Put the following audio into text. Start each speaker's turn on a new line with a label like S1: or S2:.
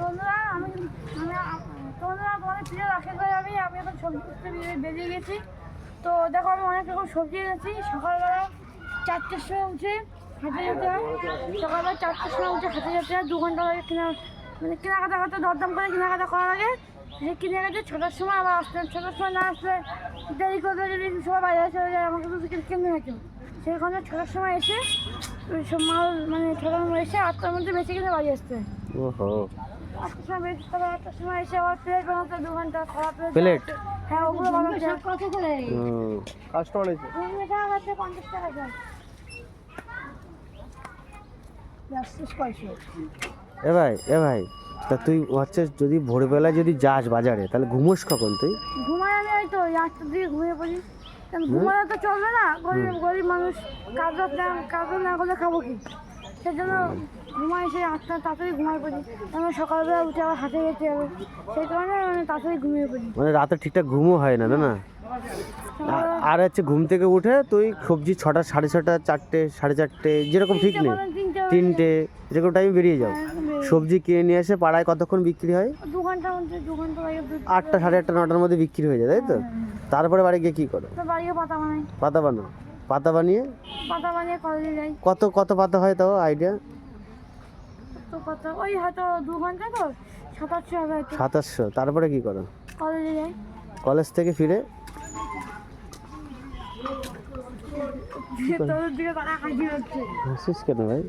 S1: বন্ধুরা আমি তোমাদের প্রিয় রাখে করে আমি এখন সবজি বেরিয়ে গেছি। তো দেখো আমি অনেক রকম সবজি এনেছি। সকালবেলা 4টের সময় উঠে হাঁটে যেতে হয়। সকালবেলা 4টের সময় উঠে হাঁটে যেতে হয়। 2 ঘন্টা লাগে কেনাকাটা করতে, দরদাম করে কেনাকাটা করার আগে যে কিনে গেছে 6টার সময় আবার আসতে। 6টার সময় না আসলে দেরি করলে যদি সবাই বাজারে চলে যায় আমাকে তো কিনে গেছে। সেখানে 6টার সময় এসে সব মাল মানে 6টার সময় এসে 8টার মধ্যে বেঁচে কিনে বাড়ি আসতে হয়।
S2: ওহো,
S1: 8টার সময় বেঁচে তবে 8টার সময় এসে আবার প্লেট বানাতে 2 ঘন্টা, খাওয়া
S2: প্লেট?
S1: হ্যাঁ ওগুলো বানাতে কত করে?
S2: কাস্টমার আছে
S1: 50 টাকা যায়।
S2: এ ভাই তা তুই হচ্ছে যদি ভোরবেলা যদি যাস বাজারে তাহলে ঘুমোস কখন তুই?
S1: ঘুমায় আমি ওই তো 8টার দিকে ঘুমিয়ে পড়ি। কারণ ঘুমালে তো চলবে না, গরিব মানুষ কাজ না করলে খাবো কি? সেজন্য ঘুমাই, সেই 8টা তাড়াতাড়ি ঘুমাই পড়ি। কারণ সকালবেলা উঠে আবার হাঁটে যেতে হবে, সেই কারণে আমি তাড়াতাড়ি ঘুমিয়ে পড়ি।
S2: মানে রাতে ঠিকঠাক ঘুমও হয় না, না? আর হচ্ছে ঘুম থেকে উঠে তুই সবজি 6টা, 6:30, 4টে, 4:30 যেরকম ঠিক নেই, 3টে যেরকম টাইম বেরিয়ে যাও। সবজি কিনে নিয়ে এসে পাড়ায় কতক্ষণ বিক্রি হয়?
S1: 2 ঘন্টার মধ্যে 2 ঘন্টা লাগে।
S2: 8টা, 8:30, 9টার মধ্যে বিক্রি হয়ে যায়, তাই তো? তারপরে বাড়ি গিয়ে কী করো?
S1: তো বাড়িও পাতা বানাই।
S2: পাতা বানাও? পাতা বানিয়ে
S1: কলেজে যাই।
S2: কত পাতা হয় তাও আইডিয়া?
S1: তো পাতা ওই হয়তো 2 ঘন্টা, তো 700 হবে হয়তো।
S2: 700। তারপরে কি করো?
S1: কলেজে যাই।
S2: কলেজ থেকে ফিরে
S1: তোদের দিকে তারা হাজির হচ্ছে।
S2: হাসিস কেন ভাই?